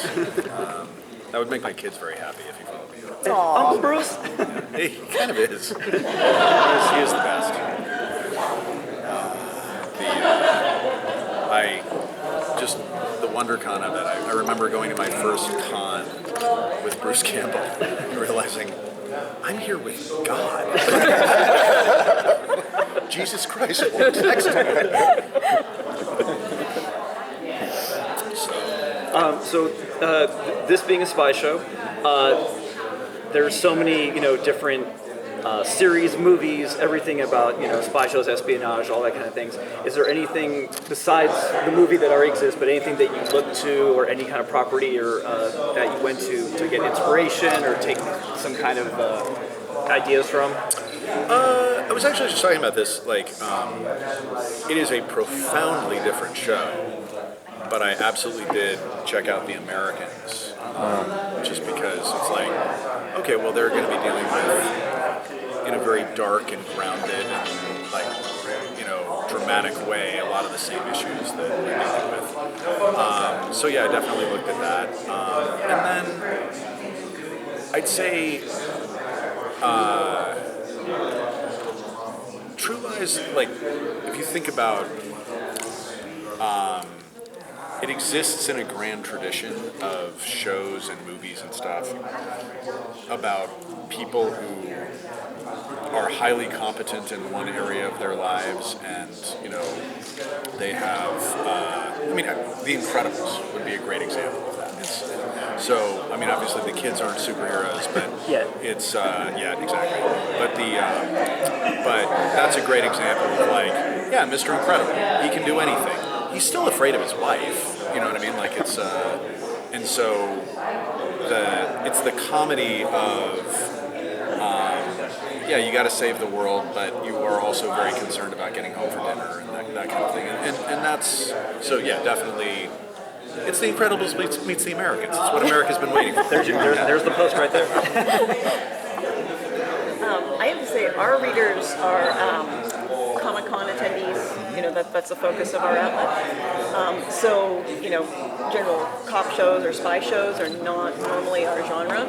That would make my kids very happy if he followed me. Uncle Bruce? He kind of is. He is the best. The Wondercon of it. I remember going to my first con with Bruce Campbell and realizing I'm here with God. Jesus Christ walks next to me. This being a spy show, there's so many, different series, movies, everything about, spy shows, espionage, all that kind of things. Is there anything besides the movie that already exists, but anything that you look to or any kind of property or that you went to get inspiration or take some kind of ideas from? I was actually just talking about this, it is a profoundly different show, but I absolutely did check out The Americans, just because it's like, okay, well, they're going to be dealing with, in a very dark and grounded and, dramatic way, a lot of the same issues that we're dealing with. So yeah, I definitely looked at that. And then I'd say True Lies, if you think about, it exists in a grand tradition of shows and movies and stuff about people who are highly competent in one area of their lives, and they have. The Incredibles would be a great example of that. Obviously the kids aren't superheroes, but it's exactly. But that's a great example of Mr. Incredible. He can do anything. He's still afraid of his wife. You know what I mean? It's the comedy of. You got to save the world, but you are also very concerned about getting home for dinner and that kind of thing. And that's, definitely, it's The Incredibles meets The Americans. It's what America's been waiting for. There's the post right there. I have to say, our readers are Comic-Con attendees. That's the focus of our outlet. General cop shows or spy shows are not normally our genre.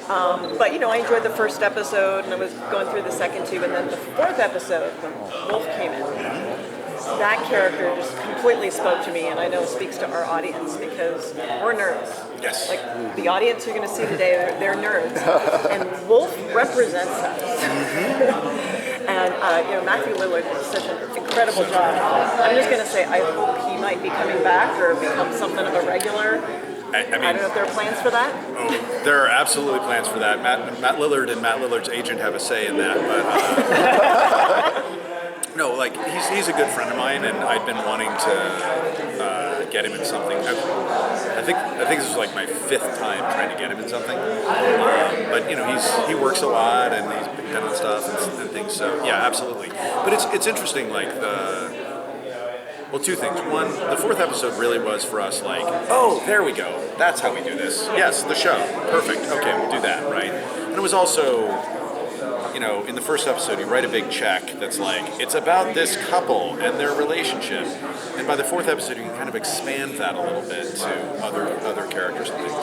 But I enjoyed the first episode, and I was going through the second two, and then the fourth episode, when Wolf came in, that character just completely spoke to me, and I know speaks to our audience because we're nerds. Yes. The audience you're going to see today, they're nerds, and Wolf represents us. And Matthew Lillard did such an incredible job. I'm just going to say, I hope he might be coming back or become something of a regular. I don't know if there are plans for that. Oh, there are absolutely plans for that. Matt Lillard and Matt Lillard's agent have a say in that. But no, he's a good friend of mine, and I'd been wanting to get him in something. I think this is my fifth time trying to get him in something. But he works a lot, and he's been on stuff and things. So yeah, absolutely. But it's interesting. Two things. One, the fourth episode really was for us oh, there we go. That's how we do this. Yes, the show. Perfect. Okay, we'll do that, right? And it was also, in the first episode, you write a big check that's it's about this couple and their relationship. And by the fourth episode, you can kind of expand that a little bit to other characters and things.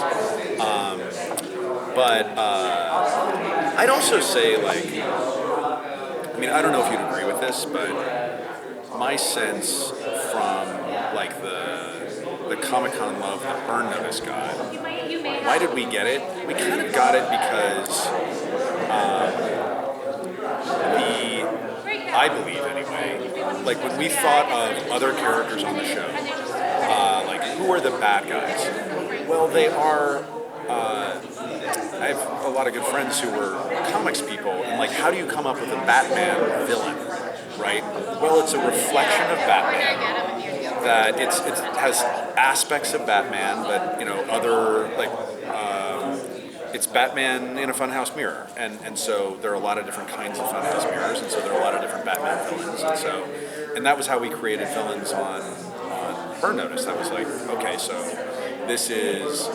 But I'd also say, I don't know if you'd agree with this, but my sense from the Comic-Con love that Burn Notice got, why did we get it? We kind of got it because I believe anyway, when we thought of other characters on the show, who are the bad guys? Well, they are, I have a lot of good friends who were comics people, and how do you come up with a Batman villain? Right? Well, it's a reflection of Batman. That it has aspects of Batman, but other it's Batman in a funhouse mirror, and so there are a lot of different kinds of funhouse mirrors, and so there are a lot of different Batman villains, and that was how we created villains on Burn Notice. That was okay, so this is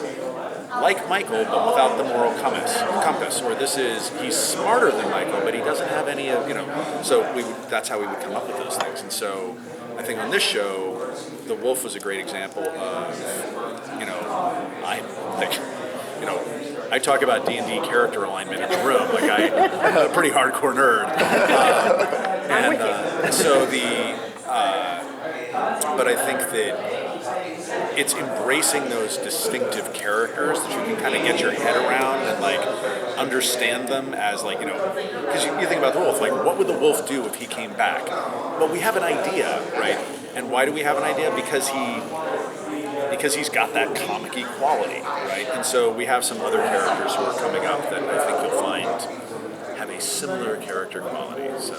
like Michael, but without the moral compass, or he's smarter than Michael, but he doesn't have any of, so that's how we would come up with those things. And so I think on this show, The Wolf was a great example of, I I talk about D&D character alignment in the room. Like I'm a pretty hardcore nerd. But I think that it's embracing those distinctive characters that you can kind of get your head around and like understand them as like, because you think about the wolf, like what would the wolf do if he came back? Well, we have an idea, right? And why do we have an idea? Because he's got that comic-y quality, right? And so we have some other characters who are coming up that I think you'll find have a similar character quality. So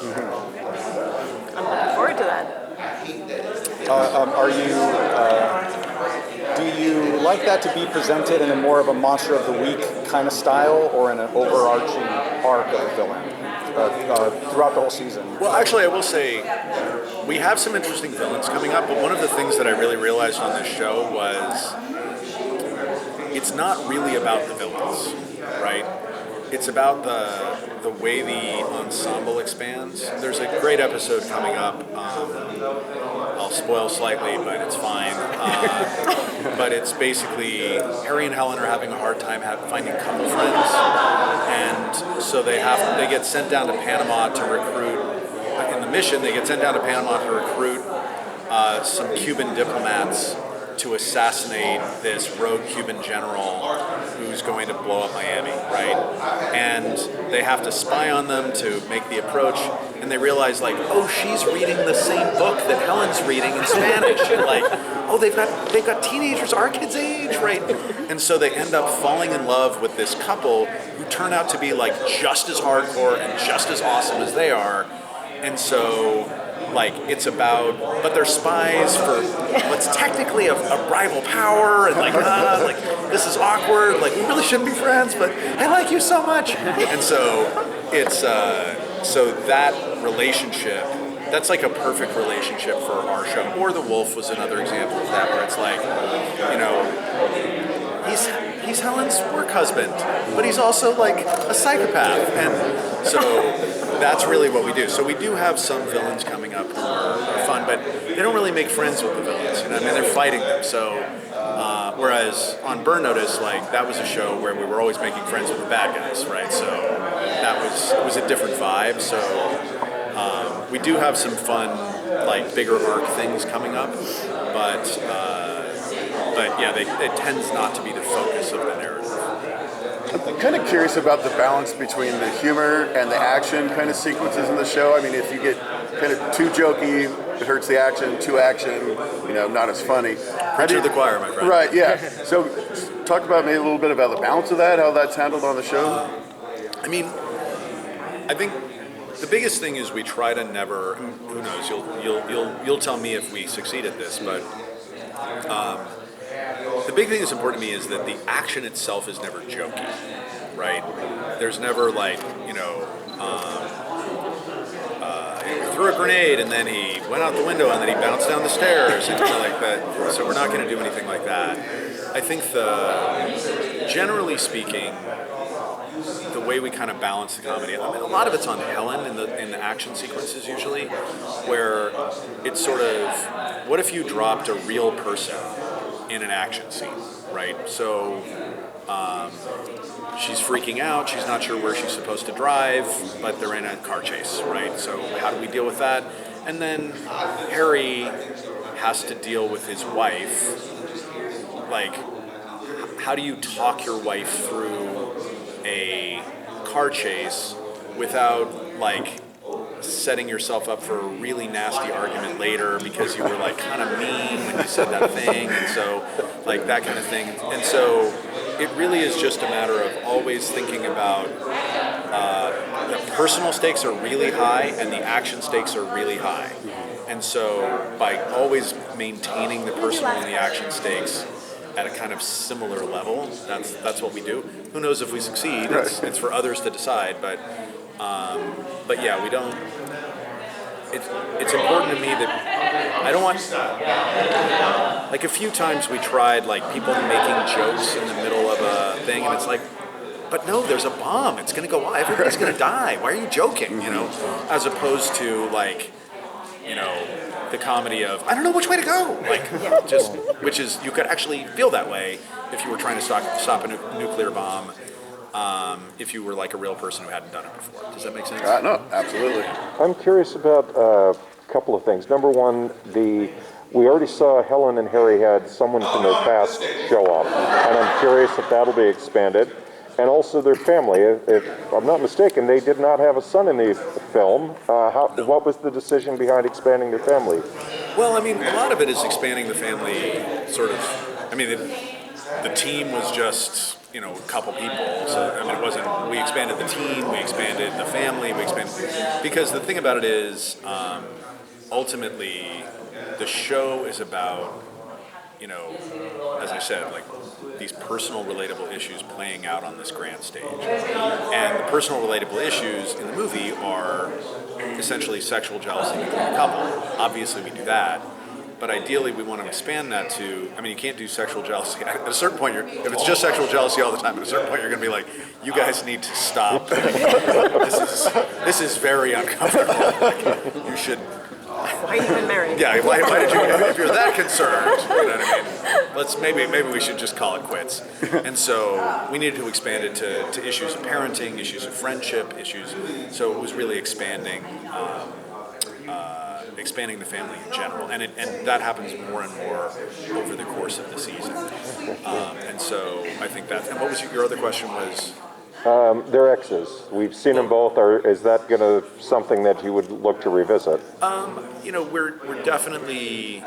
I'm looking forward to that. Do you like that to be presented in a more of a monster of the week kind of style, or in an overarching arc of a villain throughout the whole season? Well, actually, I will say we have some interesting villains coming up, but one of the things that I really realized on this show was it's not really about the villains, right? It's about the way the ensemble expands. There's a great episode coming up. I'll spoil slightly, but it's fine. But it's basically Harry and Helen are having a hard time finding couple friends, and so they get sent down to Panama to recruit. In the mission, they get sent down to Panama to recruit some Cuban diplomats to assassinate this rogue Cuban general who's going to blow up Miami, right? And they have to spy on them to make the approach, and they realize like, oh, she's reading the same book that Helen's reading in Spanish, and like, oh, they've got teenagers our kids' age, right? And so they end up falling in love with this couple who turn out to be like just as hardcore and just as awesome as they are, and so. Like it's about, but they're spies for what's technically a rival power, and like this is awkward. Like we really shouldn't be friends, but I like you so much. And so it's so that relationship, that's like a perfect relationship for our show. Or The Wolf was another example of that, where it's like, he's Helen's work husband, but he's also like a psychopath, and so that's really what we do. So we do have some villains coming up who are fun, but they don't really make friends with the villains. I mean, they're fighting them. So whereas on Burn Notice, like that was a show where we were always making friends with the bad guys, right? So it was a different vibe. So we do have some fun, like bigger arc things coming up, but yeah, it tends not to be the focus of the narrative. I'm kind of curious about the balance between the humor and the action kind of sequences in the show. I mean, if you get kind of too jokey, it hurts the action. Too action, not as funny. Preach to the choir, my friend. Right, yeah. So talk about maybe a little bit about the balance of that, how that's handled on the show. I mean, I think the biggest thing is we try to never. Who knows? You'll tell me if we succeed at this, but. The big thing that's important to me is that the action itself is never jokey, right? There's never like, he threw a grenade and then he went out the window and then he bounced down the stairs and like that. So we're not going to do anything like that. I think generally speaking, the way we kind of balance the comedy, I mean, a lot of it's on Helen in the action sequences usually, where it's sort of, what if you dropped a real person in an action scene, right? So she's freaking out, she's not sure where she's supposed to drive, but they're in a car chase, right? So how do we deal with that? And then Harry has to deal with his wife. Like, how do you talk your wife through a car chase without like setting yourself up for a really nasty argument later because you were like kind of mean when you said that thing, and so like that kind of thing. And so it really is just a matter of always thinking about the personal stakes are really high and the action stakes are really high. And so by always maintaining the personal and the action stakes at a kind of similar level, that's what we do. Who knows if we succeed? It's for others to decide, but yeah, we don't. It's important to me that I don't want. Like a few times we tried like people making jokes in the middle of a thing, and it's like, but no, there's a bomb. It's gonna go off. Everybody's gonna die. Why are you joking? As opposed to like, the comedy of I don't know which way to go. Like which is you could actually feel that way if you were trying to stop a nuclear bomb. if you were like a real person who hadn't done it before. Does that make sense? No, absolutely. I'm curious about a couple of things. Number one, we already saw Helen and Harry had someone from their past show up, and I'm curious if that'll be expanded. And also their family. If I'm not mistaken, they did not have a son in the film. What was the decision behind expanding their family? Well, I mean, a lot of it is expanding the family, sort of. I mean, the team was just, a couple people. So, I mean, it wasn't, we expanded the team, we expanded the family, because the thing about it is, ultimately, the show is about, as I said, like, these personal relatable issues playing out on this grand stage. And the personal relatable issues in the movie are essentially sexual jealousy between a couple. Obviously we do that, but ideally we want to expand that to, I mean, you can't do sexual jealousy. At a certain point, if it's just sexual jealousy all the time, at a certain point you're going to be like, you guys need to stop. This is very uncomfortable. Like, you should... Why are you even married? Yeah, why did you? If you're that concerned, you know what I mean. Maybe we should just call it quits. And so we needed to expand it to issues of parenting, issues of friendship, issues. So it was really expanding the family in general, and that happens more and more over the course of the season. And so I think that. And what was your other question was? They're exes. We've seen them both. Is that something that you would look to revisit? We're definitely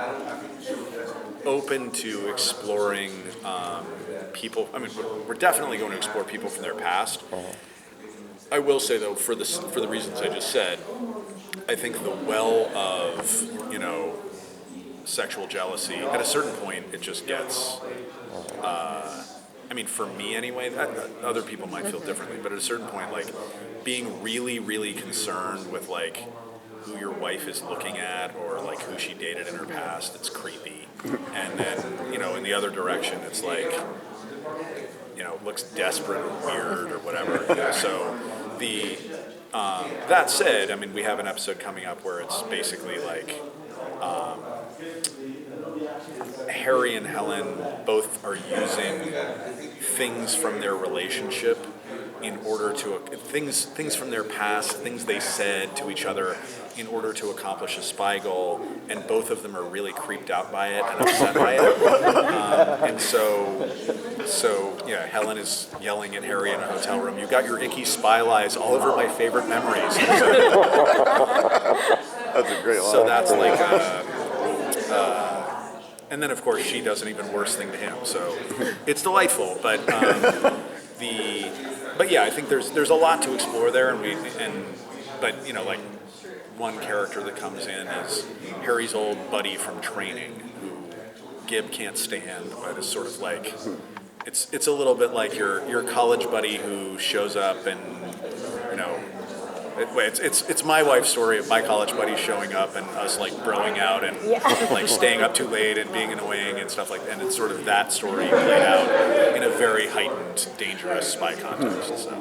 open to exploring people. I mean, we're definitely going to explore people from their past. I will say though, for the reasons I just said, I think the well of sexual jealousy at a certain point it just gets. I mean, for me anyway, other people might feel differently, but at a certain point, like, being really, really concerned with, like, who your wife is looking at or, like, who she dated in her past, it's creepy. And then, in the other direction, it's like, looks desperate or weird or whatever. So that said, I mean, we have an episode coming up where it's basically like, Harry and Helen both are using things from their relationship in order to things from their past, things they said to each other in order to accomplish a spy goal, and both of them are really creeped out by it and upset by it. And so yeah, Helen is yelling at Harry in a hotel room, "You got your icky spy lies all over my favorite memories." That's a great line. So that's like and then of course she does an even worse thing to him. So it's delightful, but yeah, I think there's a lot to explore there, but like one character that comes in is Harry's old buddy from training, who Gib can't stand, but is sort of like it's a little bit like your college buddy who shows up and it's my wife's story of my college buddy showing up and us like broing out and like staying up too late and being annoying and stuff like that. And it's sort of that story played out in a very heightened, dangerous spy context. So.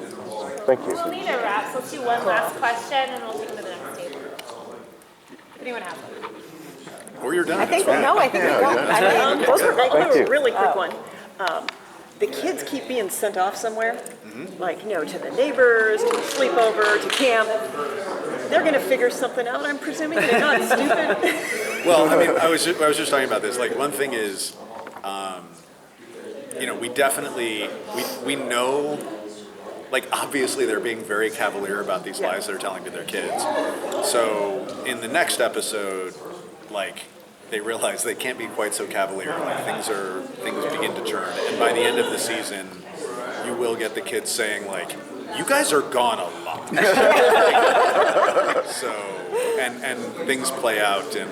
Thank you. We'll need a wrap, so let's do one last question and we'll take them to the next table. If anyone has one. Or you're done. I think it's fine. we're done. Those were Thank you. a really quick one. The kids keep being sent off somewhere, like, to the neighbors, to a sleepover, to camp. They're going to figure something out, I'm presuming. They're not stupid. Well, I mean, I was just talking about this. Like, one thing is, we definitely, we know, like, obviously they're being very cavalier about these lies they're telling to their kids. So in the next episode, like, they realize they can't be quite so cavalier. Like, things begin to churn, and by the end of the season, you will get the kids saying like, "You guys are gone a lot." So, and things play out in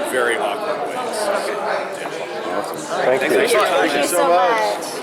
very awkward ways. Thank you. Thank you so much.